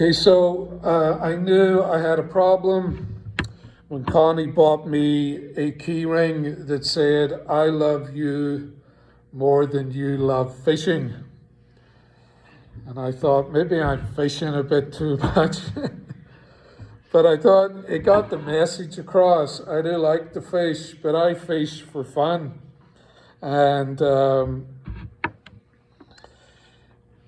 Okay, so I knew I had a problem when Connie bought me a key ring that said, "I love you more than you love fishing." And I thought maybe I'm fishing a bit too much. But I thought it got the message across. I do like to fish, but I fish for fun. And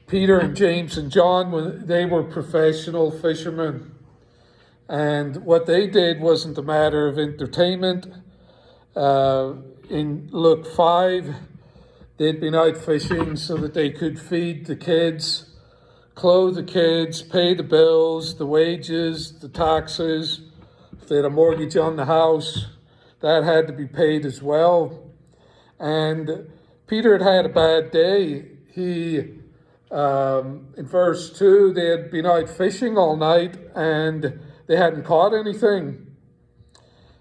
Peter and James and John, they were professional fishermen. And what they did wasn't a matter of entertainment. In Luke 5, they'd been out fishing so that they could feed the kids, clothe the kids, pay the bills, the wages, the taxes. If they had a mortgage on the house, that had to be paid as well. And Peter had a bad day. In verse 2, they had been out fishing all night and they hadn't caught anything.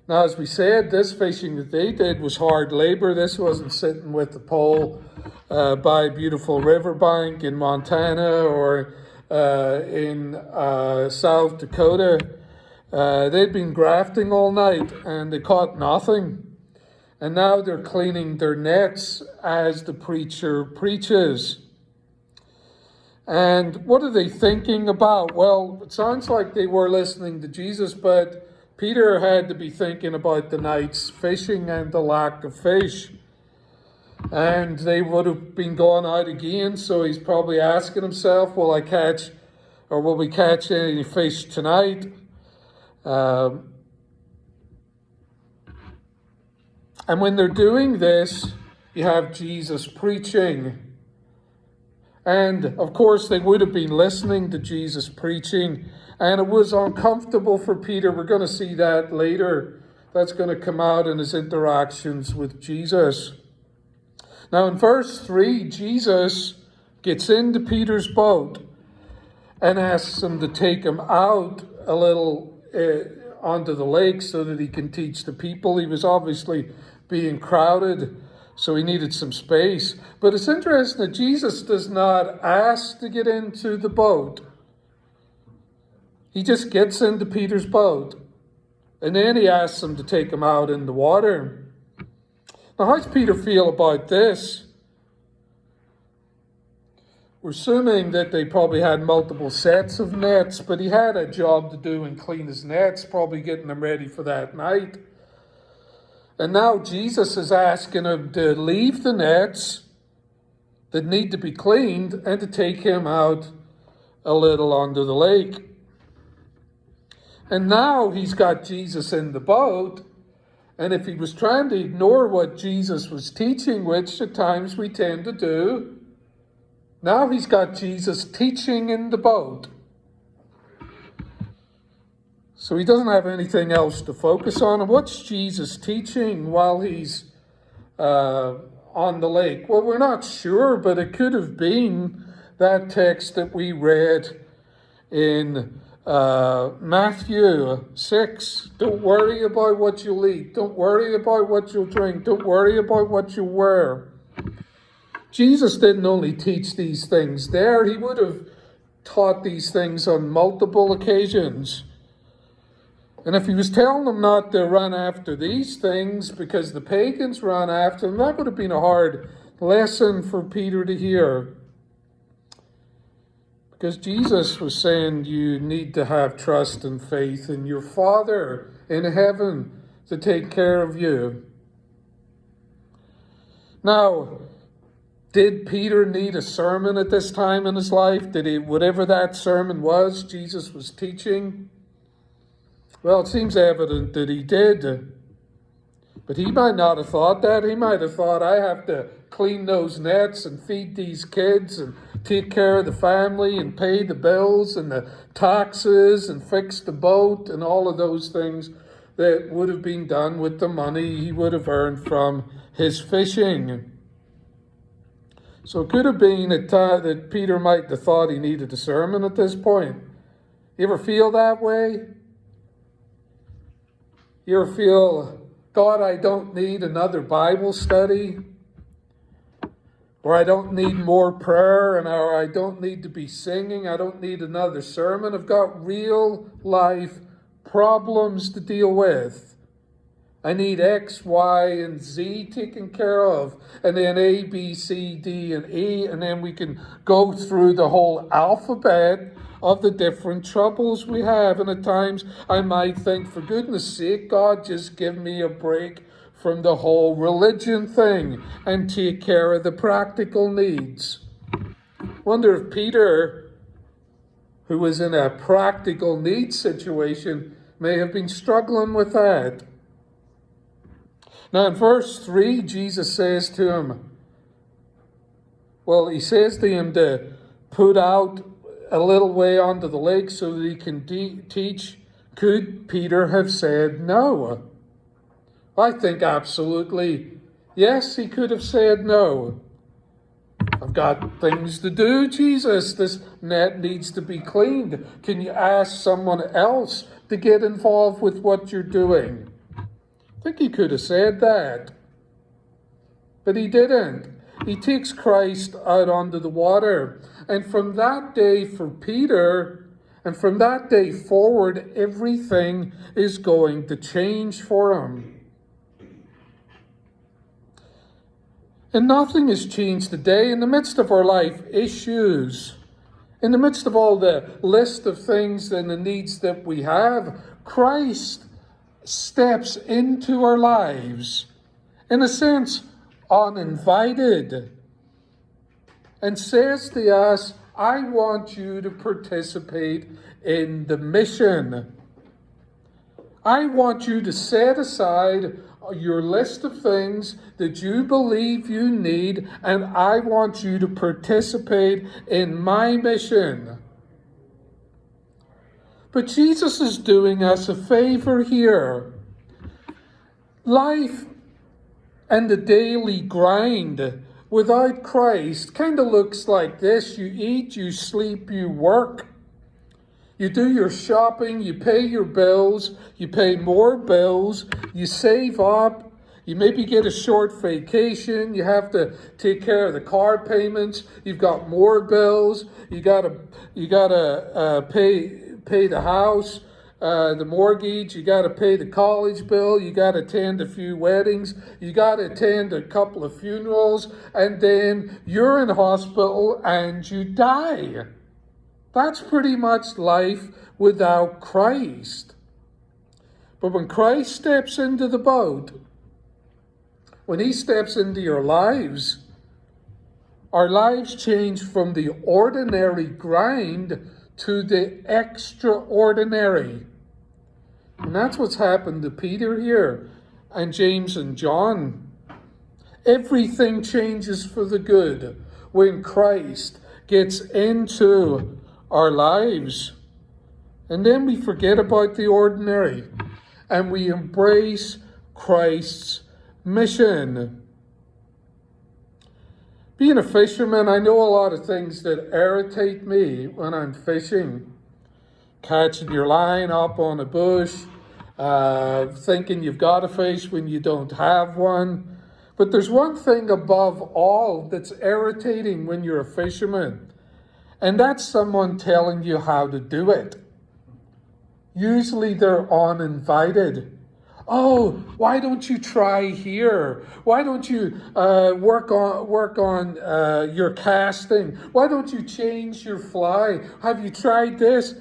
Now, as we said, this fishing that they did was hard labor. This wasn't sitting with the pole by a beautiful riverbank in Montana or in South Dakota. They'd been grafting all night and they caught nothing. And now they're cleaning their nets as the preacher preaches. And what are they thinking about? Well, it sounds like they were listening to Jesus, but Peter had to be thinking about the night's fishing and the lack of fish. And they would have been going out again, so he's probably asking himself, will we catch any fish tonight? And when they're doing this, you have Jesus preaching. And, of course, they would have been listening to Jesus preaching, and it was uncomfortable for Peter. We're going to see that later. That's going to come out in his interactions with Jesus. Now, in verse 3, Jesus gets into Peter's boat and asks him to take him out a little onto the lake so that he can teach the people. He was obviously being crowded, so he needed some space. But it's interesting that Jesus does not ask to get into the boat. He just gets into Peter's boat. And then he asks him to take him out in the water. Now, how does Peter feel about this? We're assuming that they probably had multiple sets of nets, but he had a job to do and clean his nets, probably getting them ready for that night. And now Jesus is asking him to leave the nets that need to be cleaned and to take him out a little onto the lake. And now he's got Jesus in the boat. And if he was trying to ignore what Jesus was teaching, which at times we tend to do, now he's got Jesus teaching in the boat. So he doesn't have anything else to focus on. And what's Jesus teaching while he's on the lake? Well, we're not sure, but it could have been that text that we read in Matthew 6. Don't worry about what you'll eat. Don't worry about what you'll drink. Don't worry about what you wear. Jesus didn't only teach these things there. He would have taught these things on multiple occasions. And if he was telling them not to run after these things because the pagans ran after them, that would have been a hard lesson for Peter to hear. Because Jesus was saying you need to have trust and faith in your Father in heaven to take care of you. Now, did Peter need a sermon at this time in his life? Did he, whatever that sermon was, Jesus was teaching? Well, it seems evident that he did. But he might not have thought that. He might have thought, I have to clean those nets and feed these kids and take care of the family and pay the bills and the taxes and fix the boat and all of those things that would have been done with the money he would have earned from his fishing. So it could have been that Peter might have thought he needed a sermon at this point. You ever feel that way? You ever feel, God, I don't need another Bible study? Or I don't need more prayer, or I don't need to be singing. I don't need another sermon. I've got real life problems to deal with. I need X, Y, and Z taken care of. And then A, B, C, D, and E. And then we can go through the whole alphabet of the different troubles we have. And at times I might think, for goodness sake, God, just give me a break from the whole religion thing and take care of the practical needs. Wonder if Peter, who was in a practical needs situation, may have been struggling with that. Now in verse 3, Jesus says to him, he says to him to put out a little way onto the lake so that he can teach. Could Peter have said no? I think absolutely yes, he could have said no. I've got things to do, Jesus. This net needs to be cleaned. Can you ask someone else to get involved with what you're doing? I think he could have said that. But he didn't. He takes Christ out onto the water. And from that day for Peter, and from that day forward, everything is going to change for him. And nothing has changed today in the midst of our life issues. In the midst of all the list of things and the needs that we have, Christ steps into our lives, in a sense, uninvited, and says to us, I want you to participate in the mission. I want you to set aside your list of things that you believe you need, and I want you to participate in my mission. But Jesus is doing us a favor here. Life and the daily grind without Christ kind of looks like this. You eat, you sleep, you work. You do your shopping, you pay your bills, you pay more bills, you save up, you maybe get a short vacation, you have to take care of the car payments, you've got more bills, you gotta pay the house, the mortgage, you gotta pay the college bill, you gotta attend a few weddings, you gotta attend a couple of funerals, and then you're in hospital and you die. That's pretty much life without Christ. But when Christ steps into the boat, when he steps into your lives, our lives change from the ordinary grind to the extraordinary. And that's what's happened to Peter here, and James and John. Everything changes for the good when Christ gets into our lives. And then we forget about the ordinary and we embrace Christ's mission. Being a fisherman, I know a lot of things that irritate me when I'm fishing. Catching your line up on a bush, thinking you've got a fish when you don't have one. But there's one thing above all that's irritating when you're a fisherman. And that's someone telling you how to do it. Usually they're uninvited. Oh, why don't you try here? Why don't you work on your casting? Why don't you change your fly? Have you tried this?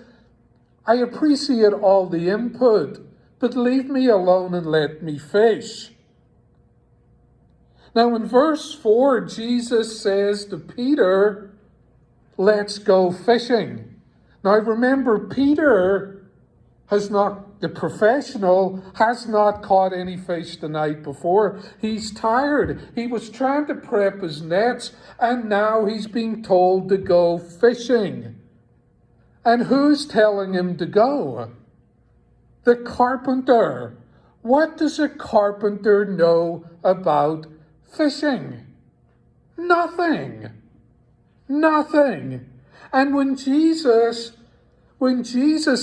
I appreciate all the input, but leave me alone and let me fish. Now in verse 4, Jesus says to Peter, let's go fishing. Now remember, Peter the professional, has not caught any fish the night before. He's tired. He was trying to prep his nets, and now he's being told to go fishing. And who's telling him to go? The carpenter. What does a carpenter know about fishing? Nothing. Nothing. And when Jesus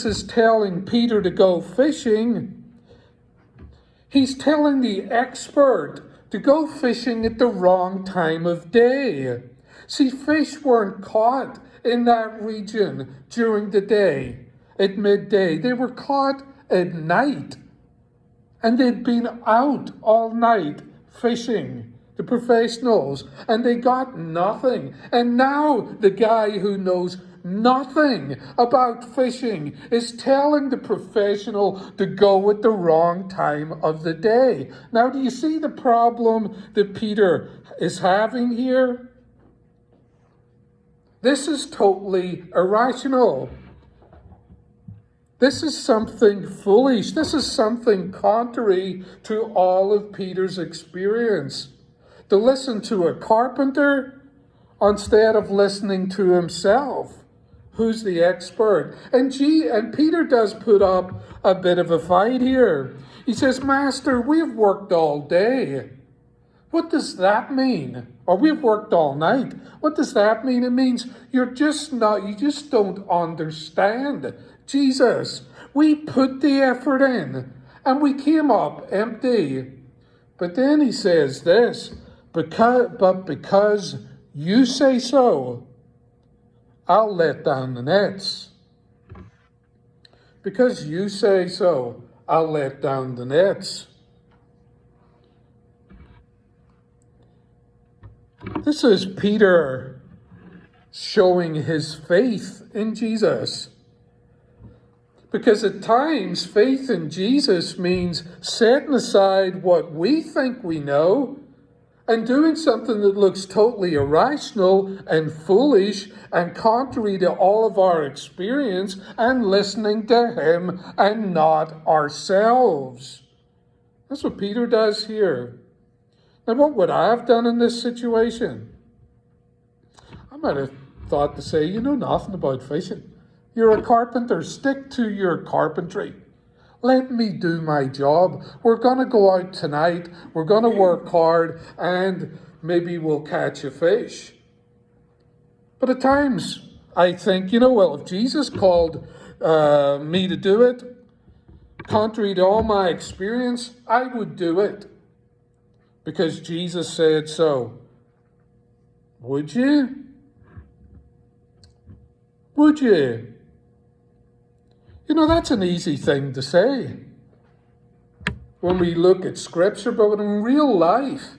is telling Peter to go fishing, he's telling the expert, to go fishing at the wrong time of day. See, fish weren't caught in that region during the day, at midday. They were caught at night. And they'd been out all night fishing, the professionals, and they got nothing. And now the guy who knows nothing about fishing is telling the professional to go at the wrong time of the day. Now, do you see the problem that Peter is having here? This is totally irrational. This is something foolish. This is something contrary to all of Peter's experience. To listen to a carpenter instead of listening to himself. Who's the expert? And Peter does put up a bit of a fight here. He says, Master, we've worked all day. What does that mean? Or we've worked all night. What does that mean? It means you just don't understand. Jesus, we put the effort in and we came up empty. But then he says this, because you say so, I'll let down the nets. Because you say so, I'll let down the nets. This is Peter showing his faith in Jesus. Because at times, faith in Jesus means setting aside what we think we know and doing something that looks totally irrational and foolish and contrary to all of our experience and listening to him and not ourselves. That's what Peter does here. Now, what would I have done in this situation? I might have thought to say, you know nothing about fishing. You're a carpenter. Stick to your carpentry. Let me do my job. We're going to go out tonight. We're going to work hard and maybe we'll catch a fish. But at times I think, if Jesus called me to do it, contrary to all my experience, I would do it. Because Jesus said so. Would you? Would you? That's an easy thing to say when we look at Scripture, but when in real life,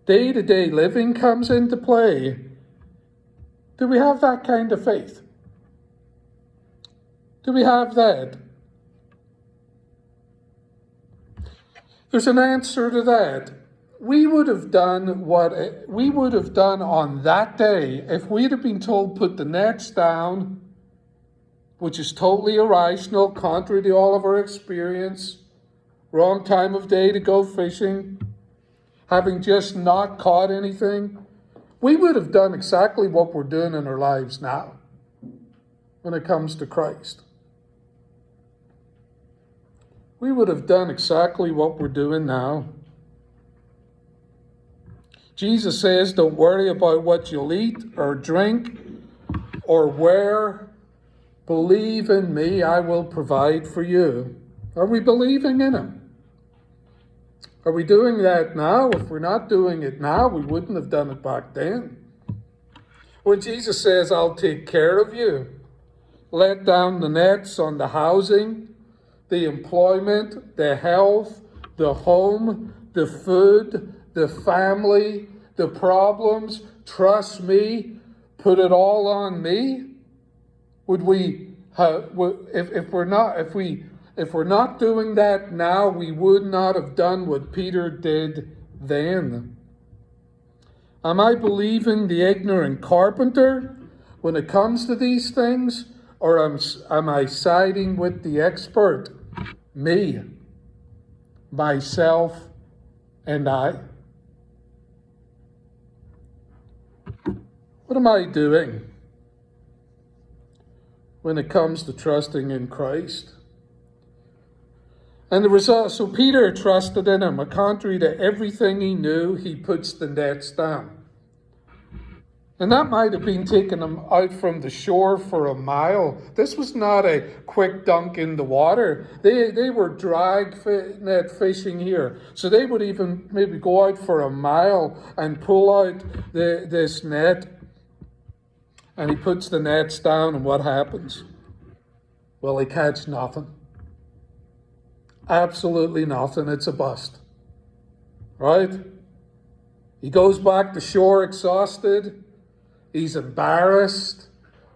day-to-day living comes into play, do we have that kind of faith? Do we have that? There's an answer to that. We would have done what we would have done on that day if we'd have been told put the nets down, which is totally irrational, contrary to all of our experience. Wrong time of day to go fishing, having just not caught anything. We would have done exactly what we're doing in our lives now when it comes to Christ. We would have done exactly what we're doing now. Jesus says, don't worry about what you'll eat or drink or wear. Believe in me, I will provide for you. Are we believing in him? Are we doing that now? If we're not doing it now, we wouldn't have done it back then. When Jesus says, I'll take care of you, let down the nets on the housing, the employment, the health, the home, the food, the family, the problems, trust me, put it all on me. Would we, if we're not doing that now, we would not have done what Peter did then. Am I believing the ignorant carpenter when it comes to these things, or am I siding with the expert, me, myself, and I? What am I doing when it comes to trusting in Christ? And the result, so Peter trusted in him. Contrary to everything he knew, he puts the nets down. And that might have been taking them out from the shore for a mile. This was not a quick dunk in the water. They were net fishing here. So they would even maybe go out for a mile and pull out this net. And he puts the nets down, and what happens? Well, they catch nothing. Absolutely nothing. It's a bust. Right? He goes back to shore exhausted. He's embarrassed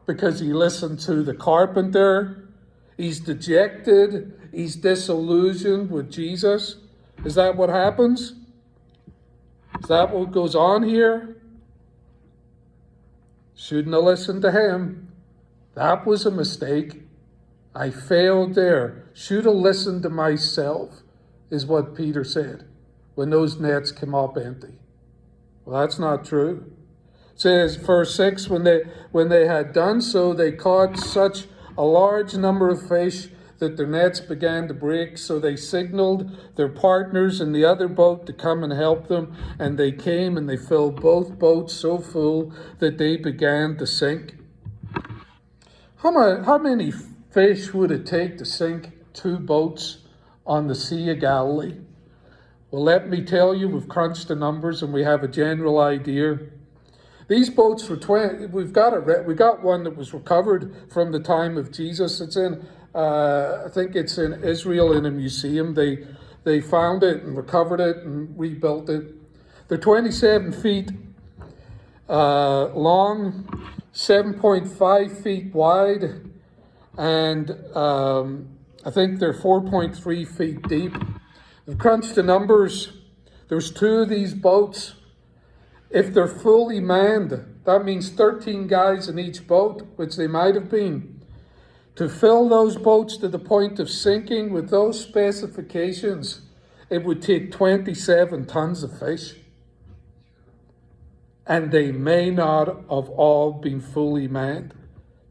because he listened to the carpenter. He's dejected. He's disillusioned with Jesus. Is that what happens? Is that what goes on here? Shouldn't have listened to him. That was a mistake. I failed there. Should have listened to myself, is what Peter said when those nets came up empty. Well, that's not true. It says, verse 6, when they had done so, they caught such a large number of fish that their nets began to break. So they signaled their partners in the other boat to come and help them. And they came and they filled both boats so full that they began to sink. How many fish would it take to sink 2 boats on the Sea of Galilee? Well, let me tell you, we've crunched the numbers and we have a general idea. These boats were 20. We got one that was recovered from the time of Jesus. It's in, I think it's in Israel in a museum. They found it and recovered it and rebuilt it. They're 27 feet long, 7.5 feet wide, and I think they're 4.3 feet deep. We've crunched the numbers. There's 2 of these boats. If they're fully manned, that means 13 guys in each boat, which they might have been. To fill those boats to the point of sinking with those specifications, it would take 27 tons of fish. And they may not have all been fully manned.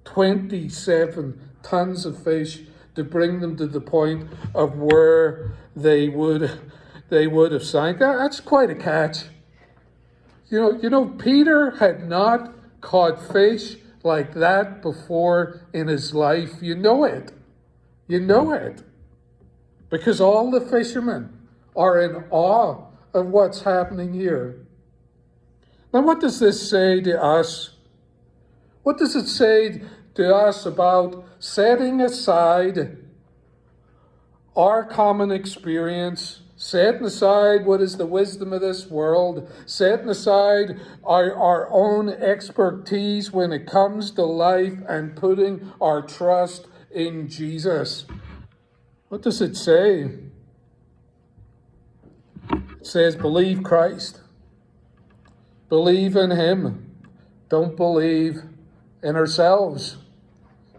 27 tons of fish to bring them to the point of where they would have sank. That's quite a catch. You know, Peter had not caught fish like that before in his life. You know it. You know it. Because all the fishermen are in awe of what's happening here. Now, what does this say to us? What does it say to us about setting aside our common experience, setting aside what is the wisdom of this world, setting aside our own expertise when it comes to life and putting our trust in Jesus? What does it say? It says, believe Christ. Believe in him. Don't believe in ourselves.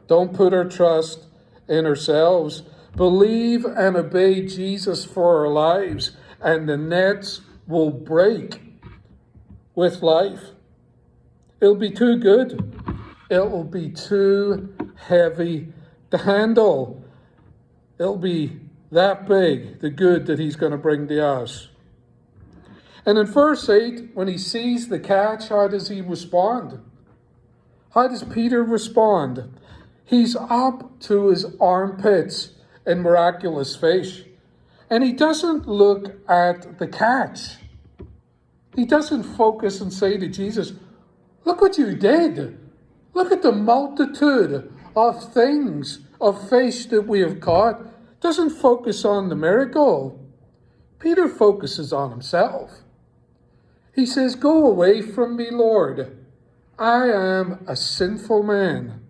Don't put our trust in ourselves. Believe and obey Jesus for our lives, and the nets will break with life. It'll be too good. It will be too heavy to handle. It'll be that big, the good that he's going to bring to us. And in verse 8, when he sees the catch, how does he respond? How does Peter respond? He's up to his armpits in miraculous fish. And he doesn't look at the catch. He doesn't focus and say to Jesus, look what you did. Look at the multitude of things, of fish that we have caught. Doesn't focus on the miracle. Peter focuses on himself. He says, go away from me, Lord. I am a sinful man.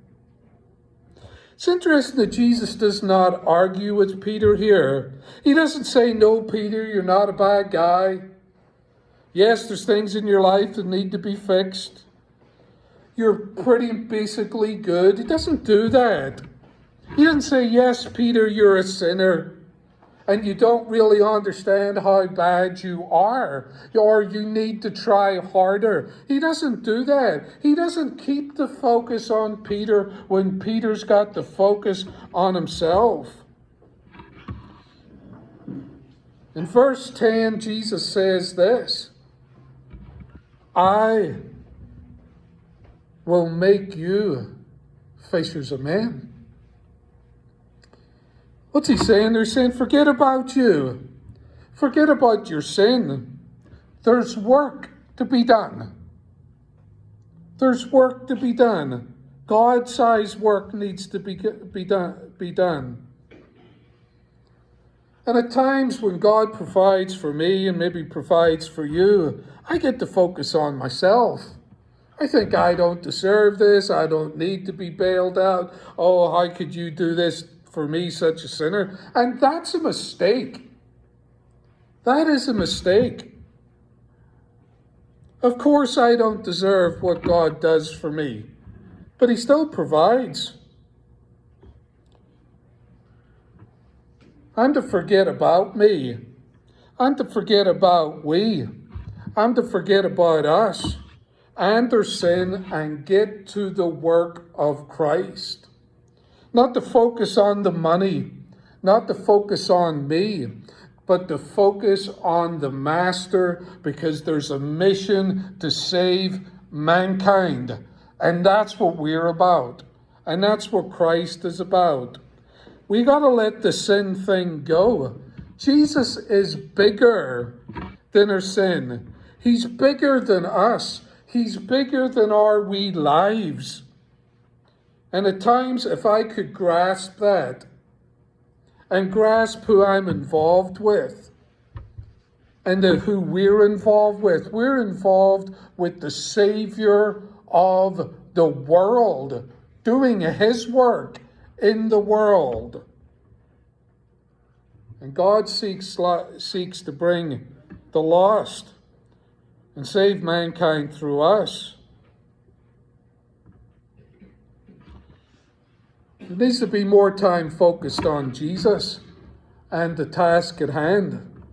It's interesting that Jesus does not argue with Peter here. He doesn't say, no, Peter, you're not a bad guy. Yes, there's things in your life that need to be fixed. You're pretty basically good. He doesn't do that. He doesn't say, yes, Peter, you're a sinner, and you don't really understand how bad you are, or you need to try harder. He doesn't do that. He doesn't keep the focus on Peter when Peter's got the focus on himself. In verse 10, Jesus says this, I will make you fishers of men. What's he saying? They're saying, forget about you. Forget about your sin. There's work to be done. There's work to be done. God-sized work needs to be done. And at times when God provides for me and maybe provides for you, I get to focus on myself. I think I don't deserve this. I don't need to be bailed out. Oh, how could you do this for me, such a sinner? And that's a mistake. That is a mistake. Of course, I don't deserve what God does for me, but he still provides. I'm to forget about me. I'm to forget about we. I'm to forget about us and their sin and get to the work of Christ. Not to focus on the money, not to focus on me, but to focus on the Master, because there's a mission to save mankind. And that's what we're about. And that's what Christ is about. We got to let the sin thing go. Jesus is bigger than our sin. He's bigger than us. He's bigger than our wee lives. And at times, if I could grasp that and grasp who I'm involved with and who we're involved with the Savior of the world, doing his work in the world. And God seeks to bring the lost and save mankind through us. There needs to be more time focused on Jesus and the task at hand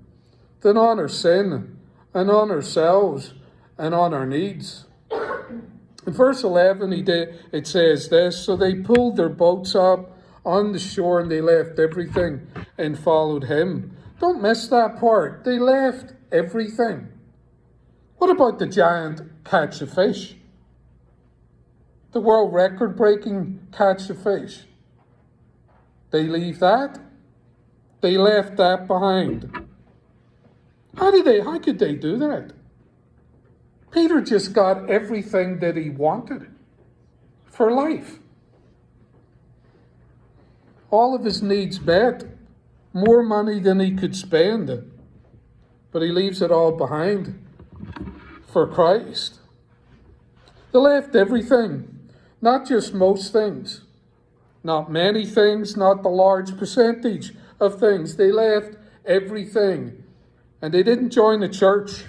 than on our sin and on ourselves and on our needs. In verse 11, it says this, so they pulled their boats up on the shore and they left everything and followed him. Don't miss that part. They left everything. What about the giant catch of fish? The world record-breaking catch of fish. They leave that. They left that behind. How could they do that? Peter just got everything that he wanted for life. All of his needs met, more money than he could spend. But he leaves it all behind for Christ. They left everything, not just most things, not many things, not the large percentage of things. They left everything. And they didn't join the church.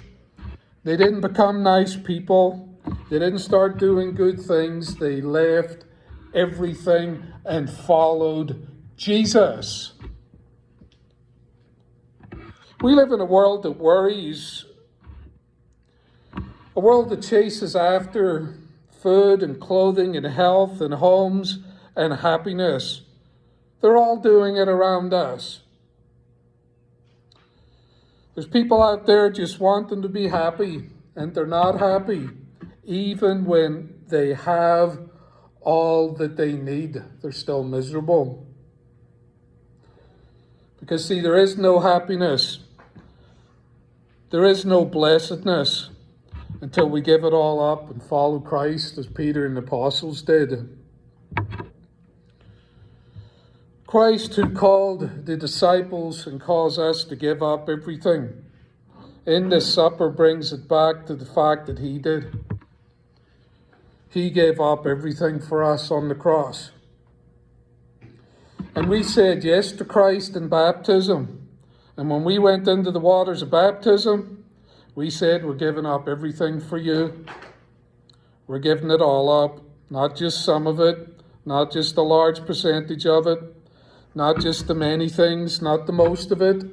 They didn't become nice people. They didn't start doing good things. They left everything and followed Jesus. We live in a world that worries, a world that chases after food and clothing and health and homes and happiness. They're all doing it around us. There's people out there just wanting to be happy, and they're not happy, even when they have all that they need. They're still miserable. Because see, there is no happiness. There is no blessedness until we give it all up and follow Christ as Peter and the apostles did. Christ, who called the disciples and calls us to give up everything, in this supper brings it back to the fact that he did. He gave up everything for us on the cross. And we said yes to Christ in baptism. And when we went into the waters of baptism, we said we're giving up everything for you. We're giving it all up, not just some of it, not just a large percentage of it, not just the many things, not the most of it.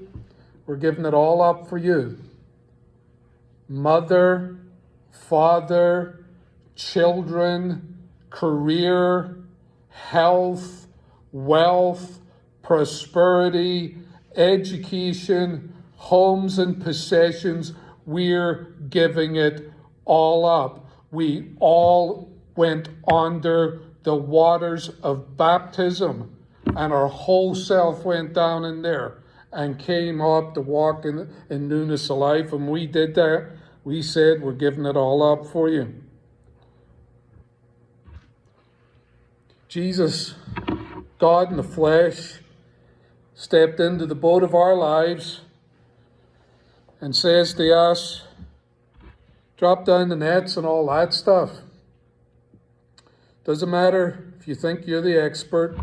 We're giving it all up for you. Mother, father, children, career, health, wealth, prosperity, education, homes and possessions. We're giving it all up. We all went under the waters of baptism, and our whole self went down in there and came up to walk in newness of life. And we did that. We said, we're giving it all up for you. Jesus, God in the flesh, stepped into the boat of our lives and says to us, drop down the nets and all that stuff. Doesn't matter if you think you're the expert.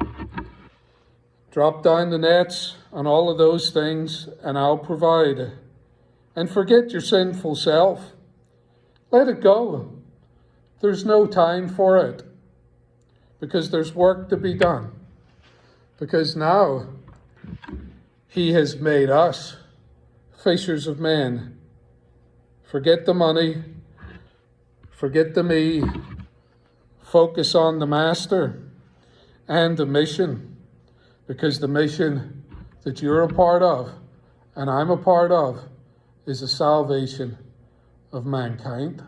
Drop down the nets and all of those things, and I'll provide. And forget your sinful self. Let it go. There's no time for it, because there's work to be done. Because now he has made us fishers of men. Forget the money. Forget the me. Focus on the Master and the mission. Because the mission that you're a part of and I'm a part of is the salvation of mankind.